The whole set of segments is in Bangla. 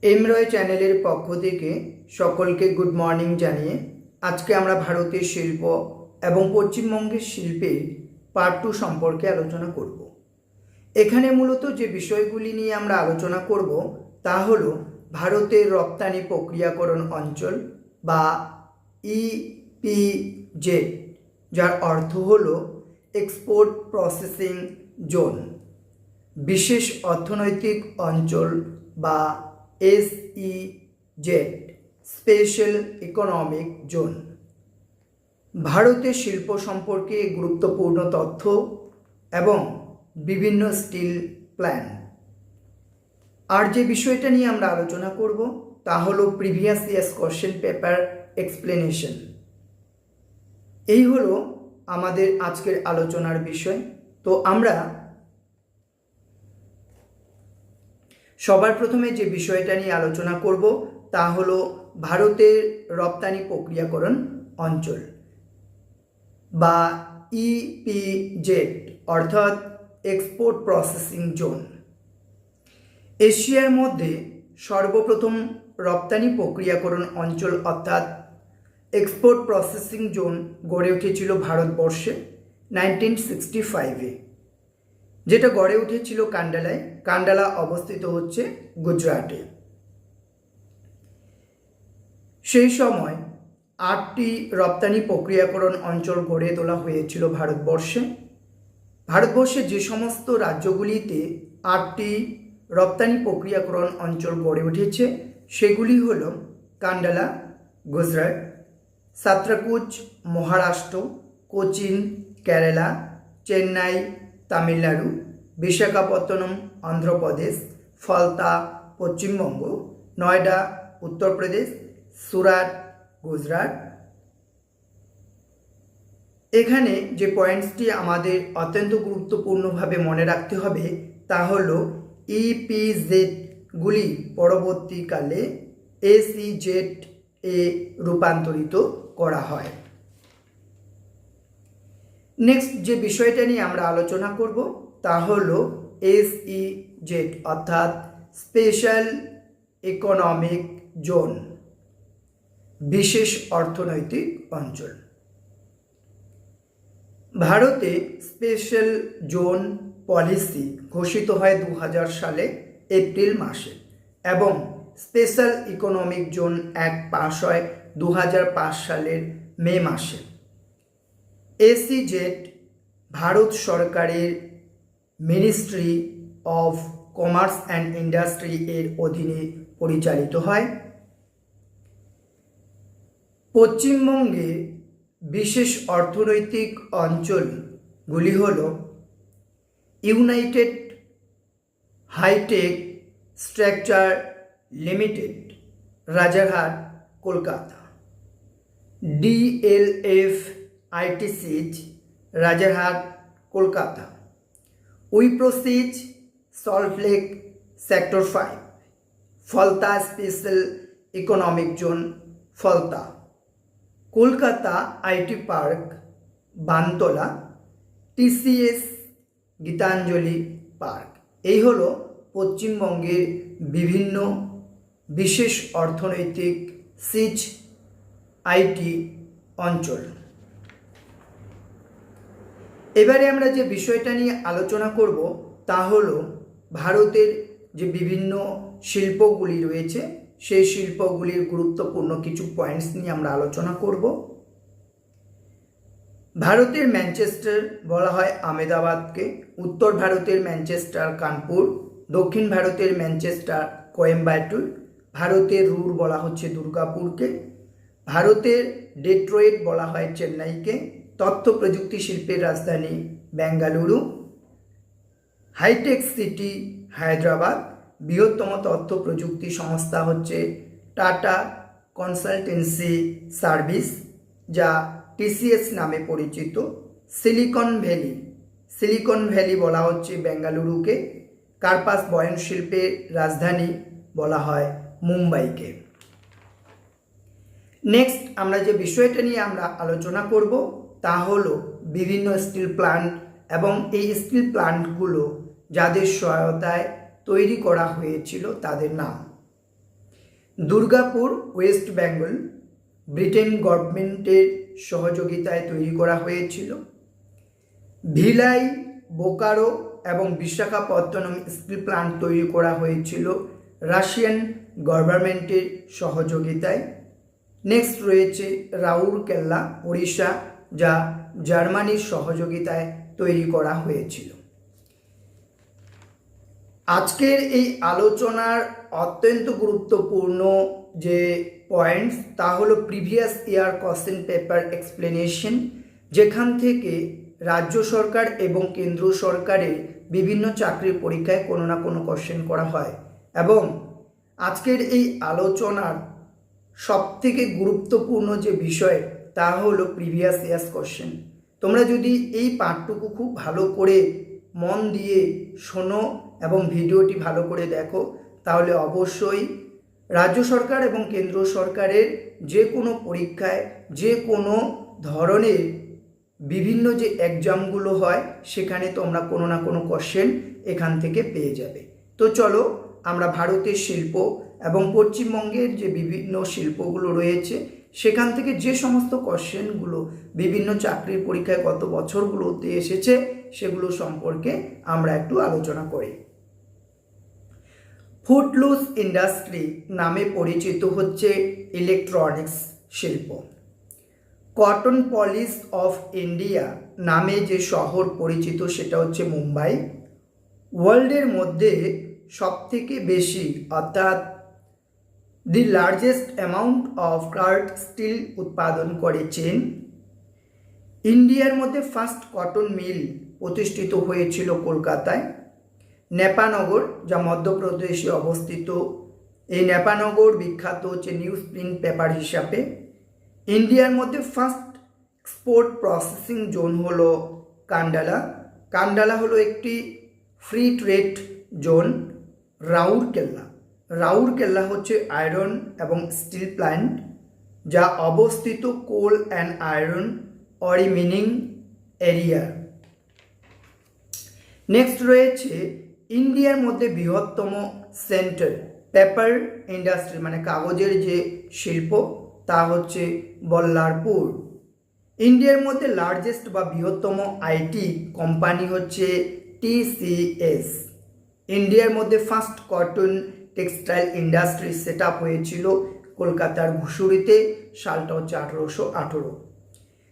এম রয় চ্যানেলের পক্ষ থেকে সকলকে গুড মর্নিং জানিয়ে আজকে আমরা ভারতের শিল্প এবং পশ্চিমবঙ্গের শিল্পের পার্ট 2 সম্পর্কে আলোচনা করব। এখানে মূলত যে বিষয়গুলি নিয়ে আমরা আলোচনা করব তা হলো ভারতের রপ্তানি প্রক্রিয়াকরণ অঞ্চল বা ইপিজেড, যার অর্থ হলো এক্সপোর্ট প্রসেসিং জোন, বিশেষ অর্থনৈতিক অঞ্চল বা SEZ, স্পেশাল ইকোনমিক জোন। ভারতের শিল্প সম্পর্কে গুরুত্বপূর্ণ তথ্য এবং বিভিন্ন স্টিল প্ল্যান। আর যে বিষয়টা নিয়ে আমরা আলোচনা করব তা হলো previous years question paper explanation. এই হলো আমাদের আজকের আলোচনার বিষয়। তো আমরা সবার প্রথমে যে বিষয়টা নিয়ে আলোচনা করব তা হলো ভারতের রপ্তানি প্রক্রিয়াকরণ অঞ্চল বা ইপিজেড অর্থাৎ এক্সপোর্ট প্রসেসিং জোন। এশিয়ার মধ্যে সর্বপ্রথম রপ্তানি প্রক্রিয়াকরণ অঞ্চল অর্থাৎ এক্সপোর্ট প্রসেসিং জোন গড়ে উঠেছিল ভারতবর্ষে 1965-এ, যেটা গড়ে উঠেছিল কান্ডালায়। কান্ডালা অবস্থিত হচ্ছে গুজরাটে। সেই সময় 8টি রপ্তানি প্রক্রিয়াকরণ অঞ্চল গড়ে তোলা হয়েছিল ভারতবর্ষে। ভারতবর্ষের যে সমস্ত রাজ্যগুলিতে 8টি রপ্তানি প্রক্রিয়াকরণ অঞ্চল গড়ে উঠেছে সেগুলি হল কান্ডালা গুজরাট, সাত্রাকুচ মহারাষ্ট্র, কোচিন কেরালা, চেন্নাই তামিলনাড়ু, বিশাখাপত্তনম অন্ধ্রপ্রদেশ, ফলতা পশ্চিমবঙ্গ, নয়ডা উত্তরপ্রদেশ, সুরাট গুজরাট। এখানে যে পয়েন্টসটি আমাদের অত্যন্ত গুরুত্বপূর্ণভাবে মনে রাখতে হবে তা হলো ইপিজেডগুলি পরবর্তীকালে SEZ এ রূপান্তরিত করা হয়। নেক্সট যে বিষয়টা নিয়ে আমরা আলোচনা করব তা হলো SEZ অর্থাৎ স্পেশাল ইকোনমিক জোন, বিশেষ অর্থনৈতিক অঞ্চল। ভারতে স্পেশাল জোন পলিসি ঘোষিত হয় 2000 সালে এপ্রিল মাসে এবং special economic zone act pass হয় 2005 সালের মে মাসে। SEZ ভারত সরকারের ministry of commerce and industry এর অধীনে পরিচালিত হয়। পশ্চিমবঙ্গের বিশেষ অর্থনৈতিক অঞ্চলগুলি হল united hitech structure limited, Rajarhat Kolkata, DLF ITCH, Rajarhat Kolkata, উইপ্রোসিচ Salt Lake sector 5, Falta special economic zone Falta, Kolkata IT park Bantala, TCS Gitanjali park. এই হলো পশ্চিমবঙ্গের বিভিন্ন বিশেষ অর্থনৈতিক সিচ আইটি অঞ্চল। এবারে আমরা যে বিষয়টা নিয়ে আলোচনা করব তা হলো ভারতের যে বিভিন্ন শিল্পগুলি রয়েছে সেই শিল্পগুলির গুরুত্বপূর্ণ কিছু পয়েন্টস নিয়ে আমরা আলোচনা করব। ভারতের ম্যানচেস্টার বলা হয় আহমেদাবাদকে, উত্তর ভারতের ম্যানচেস্টার কানপুর, দক্ষিণ ভারতের ম্যানচেস্টার কোয়েম্বাটুর, ভারতের রুর বলা হচ্ছে দুর্গাপুরকে, ভারতের ডেট্রয়েট বলা হয় চেন্নাইকে, তথ্য প্রযুক্তি শিল্পের রাজধানী বেঙ্গালুরু, হাইটেক সিটি হায়দ্রাবাদ, বৃহত্তম তথ্য প্রযুক্তি সংস্থা হচ্ছে টাটা কনসালটেন্সি সার্ভিস যা TCS নামে পরিচিত, সিলিকন ভ্যালি বলা হচ্ছে বেঙ্গালুরুকে, কার্পাস বয়ন শিল্পের রাজধানী বলা হয় মুম্বাইকে। নেক্সট আমরা যে বিষয়টা নিয়ে আমরা আলোচনা করব তা হলো বিভিন্ন স্টিল প্ল্যান্ট এবং এই স্টিল প্ল্যান্টগুলো যাদের সহায়তায় তৈরি করা হয়েছিল তাদের নাম। দুর্গাপুর ওয়েস্ট বেঙ্গল ব্রিটেন গভর্নমেন্টের সহযোগিতায় তৈরি করা হয়েছিল। ভিলাই, বোকারো এবং বিশাখাপত্তনম স্টিল প্ল্যান্ট তৈরি করা হয়েছিল রাশিয়ান গভর্নমেন্টের সহযোগিতায়। নেক্সট রয়েছে রাউরকেল্লা, ওড়িশা, যা জার্মানির সহযোগিতায় তৈরি করা হয়েছিল। আজকের এই আলোচনার অত্যন্ত গুরুত্বপূর্ণ যে পয়েন্টস তা হলো previous year question paper explanation, যেখান থেকে রাজ্য সরকার এবং কেন্দ্র সরকারের বিভিন্ন চাকরির পরীক্ষায় কোনো না কোনো কোশ্চেন করা হয়। এবং আজকের এই আলোচনার সবথেকে গুরুত্বপূর্ণ যে বিষয় তা হলো প্রিভিয়াস ইয়ার্স কোশ্চেন। তোমরা যদি এই পাঠটুকু খুব ভালো করে মন দিয়ে শোনো এবং ভিডিওটি ভালো করে দেখো, তাহলে অবশ্যই রাজ্য সরকার এবং কেন্দ্র সরকারের যে কোনো পরীক্ষায় যে কোনো ধরনের বিভিন্ন যে এক্সামগুলো হয় সেখানে তোমরা কোনো না কোনো কোশ্চেন এখান থেকে পেয়ে যাবে। তো চলো আমরা ভারতের শিল্প এবং পশ্চিমবঙ্গের যে বিভিন্ন শিল্পগুলো রয়েছে সেখান থেকে যে সমস্ত কোশ্চেনগুলো বিভিন্ন চাকরির পরীক্ষায় গত বছরগুলোতে এসেছে সেগুলো সম্পর্কে আমরা একটু আলোচনা করি। ফুটলুস ইন্ডাস্ট্রি নামে পরিচিত হচ্ছে ইলেকট্রনিক্স শিল্প। কটন পলিশ অফ ইন্ডিয়া নামে যে শহর পরিচিত সেটা হচ্ছে মুম্বাই। ওয়ার্ল্ডের মধ্যে সবথেকে বেশি অর্থাৎ the largest amount of crude steel উৎপাদন করে চীন। ইন্ডিয়ার মধ্যে ফার্স্ট কটন মিল প্রতিষ্ঠিত হয়েছিল কলকাতায়। নেপানগর, যা মধ্যপ্রদেশে অবস্থিত, এই নেপানগর বিখ্যাত হচ্ছে নিউজ প্রিন্ট পেপার হিসাবে। ইন্ডিয়ার মধ্যে ফার্স্ট এক্সপোর্ট প্রসেসিং জোন হলো কান্ডালা। কান্ডালা হলো একটি free trade zone. Rourkela, Rourkela হচ্ছে আয়রন এবং স্টিল প্ল্যান্ট যা অবস্থিত কোল and iron Ori meaning area. Next রয়েছে ইন্ডিয়ার মধ্যে বৃহত্তম সেন্টার পেপার ইন্ডাস্ট্রি মানে কাগজের যে শিল্প তা হচ্ছে বল্লারপুর। ইন্ডিয়ার মধ্যে লার্জেস্ট বা বৃহত্তম আইটি কোম্পানি হচ্ছে TCS। ইন্ডিয়ার মধ্যে first cotton textile industry set up হয়েছিল কলকাতার ঘুষুরিতে, সালটা হচ্ছে 1818।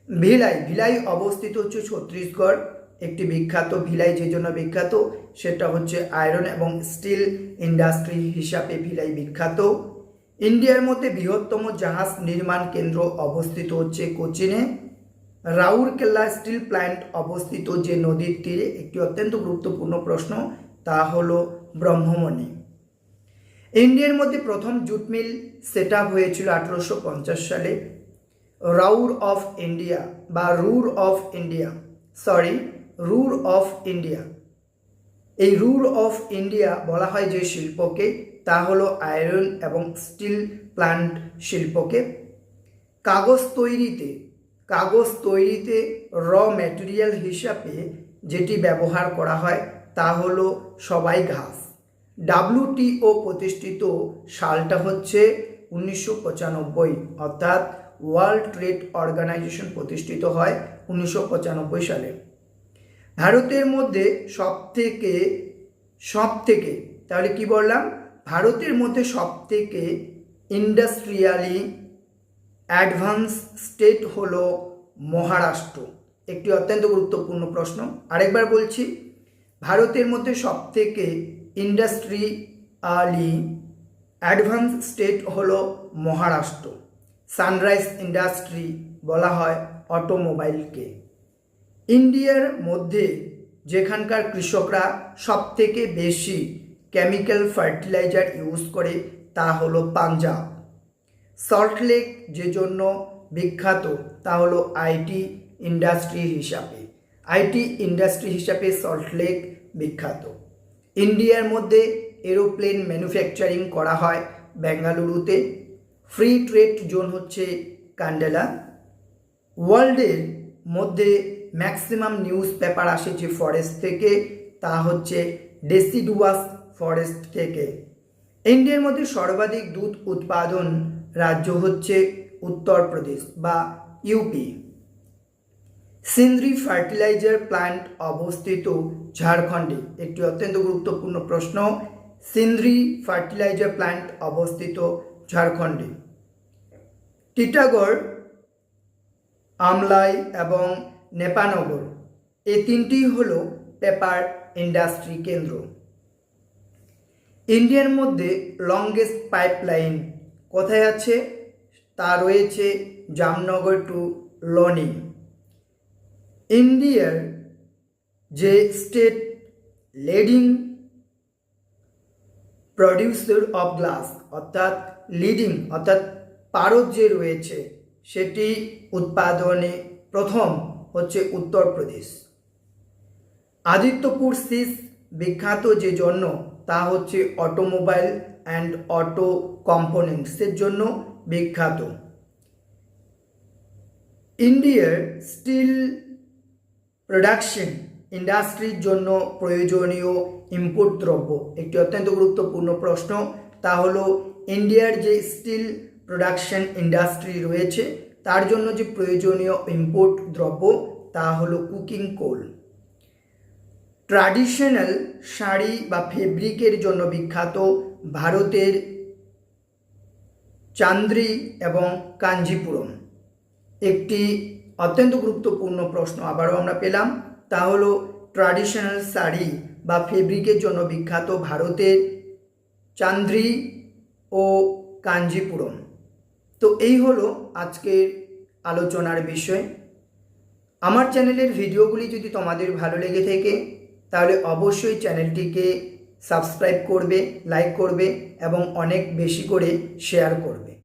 ভিলাই, ভিলাই অবস্থিত হচ্ছে ছত্তিশগড়। একটি বিখ্যাত ভিলাই যে জন্য বিখ্যাত সেটা হচ্ছে আয়রন এবং স্টিল ইন্ডাস্ট্রি হিসাবে ভিলাই বিখ্যাত। ইন্ডিয়ার মধ্যে বৃহত্তম জাহাজ নির্মাণ কেন্দ্র অবস্থিত হচ্ছে কোচিনে। রাউরকেল্লা স্টিল প্ল্যান্ট অবস্থিত যে নদীর তীরে, একটি অত্যন্ত গুরুত্বপূর্ণ প্রশ্ন, তা হলো ব্রহ্মমণি। ইন্ডিয়ার মধ্যে প্রথম জুট মিল সেট আপ হয়েছিল 1850 সালে। রাউর অফ ইন্ডিয়া বা রুর অফ ইন্ডিয়া, রুর অফ ইন্ডিয়া, এই রুর অফ ইন্ডিয়া বলা হয় যে শিল্পকে তা হলো আয়রন এবং স্টিল প্ল্যান্ট শিল্পকে। কাগজ তৈরিতে র ম্যাটেরিয়াল হিসাবে যেটি ব্যবহার করা হয় তা হলো সবাই ঘাস। WTO প্রতিষ্ঠিত সালটা হচ্ছে 1995, অর্থাৎ ওয়ার্ল্ড ট্রেড অর্গানাইজেশন প্রতিষ্ঠিত হয় 1995 সালে। ভারতের মধ্যে সবথেকে তাহলে কি বললাম, ভারতের মধ্যে সবথেকে ইন্ডাস্ট্রিয়ালি অ্যাডভান্স স্টেট হলো মহারাষ্ট্র। একটি অত্যন্ত গুরুত্বপূর্ণ প্রশ্ন, আরেকবার বলছি, ভারতের মধ্যে সবথেকে ইন্ডাস্ট্রিয়ালি অ্যাডভান্স স্টেট হলো মহারাষ্ট্র। সানরাইজ ইন্ডাস্ট্রি বলা হয় অটোমোবাইলকে। ইন্ডিয়ার মধ্যে যেখানকার কৃষকরা সবথেকে বেশি কেমিক্যাল ফার্টিলাইজার ইউজ করে তা হলো পাঞ্জাব। সল্টলেক যে জন্য বিখ্যাত তা হলো আইটি ইন্ডাস্ট্রি হিসাবে সল্টলেক বিখ্যাত। ইন্ডিয়ার মধ্যে এরোপ্লেন ম্যানুফ্যাকচারিং করা হয় বেঙ্গালুরুতে। ফ্রি ট্রেড জোন হচ্ছে কান্ডালা। ওয়ার্ল্ডের মধ্যে ম্যাক্সিমাম নিউজ পেপার আসে যে ফরেস্ট থেকে তা হচ্ছে ডেসিডুয়াস ফরেস্ট থেকে। ইন্ডিয়ার মধ্যে সর্বাধিক দুধ উৎপাদন রাজ্য হচ্ছে উত্তরপ্রদেশ বা ইউপি। সিন্দ্রি ফার্টিলাইজার প্ল্যান্ট অবস্থিত ঝাড়খণ্ডে। একটি অত্যন্ত গুরুত্বপূর্ণ প্রশ্ন। সিন্দ্রি ফার্টিলাইজার প্ল্যান্ট অবস্থিত ঝাড়খণ্ডে। টিটাগড়, আমলাই এবং নেপানগর এই তিনটি হল পেপার ইন্ডাস্ট্রি কেন্দ্র। ইন্ডিয়ার মধ্যে লংগেস্ট পাইপলাইন কোথায় আছে? তা রয়েছে জামনগর টু লনি। ইন্ডিয়ার যে state leading producer of glass অর্থাৎ পারদ যে রয়েছে সেটি উৎপাদনে প্রথম হচ্ছে উত্তরপ্রদেশ। আদিত্যপুর সিস বিখ্যাত যে জন্য তা হচ্ছে অটোমোবাইল অ্যান্ড অটো কম্পোনেন্টসের জন্য বিখ্যাত। ইন্ডিয়ার স্টিল প্রোডাকশন ইন্ডাস্ট্রির জন্য প্রয়োজনীয় ইনপুট দ্রব্য। একটি অত্যন্ত গুরুত্বপূর্ণ প্রশ্ন, তা হলো ইন্ডিয়ার যে স্টিল প্রোডাকশন ইন্ডাস্ট্রি রয়েছে তার জন্য যে প্রয়োজনীয় ইনপুট দ্রব্য তা হলো কুকিং কোল। ট্র্যাডিশনাল শাড়ি বা ফেব্রিকের জন্য বিখ্যাত ভারতের চান্দ্রি এবং কাঞ্জিপুরম। একটি অত্যন্ত গুরুত্বপূর্ণ প্রশ্ন আবারও আমরা পেলাম, তা হলো ট্র্যাডিশনাল শাড়ি বা ফেব্রিকের জন্য বিখ্যাত ভারতের চান্দ্রি ও কাঞ্জিপুরম। তো এই হলো আজকের আলোচনার বিষয়। আমার চ্যানেলের ভিডিওগুলি যদি তোমাদের ভালো লেগে থাকে তাহলে অবশ্যই চ্যানেলটিকে সাবস্ক্রাইব করবে, লাইক করবে এবং অনেক বেশি করে শেয়ার করবে।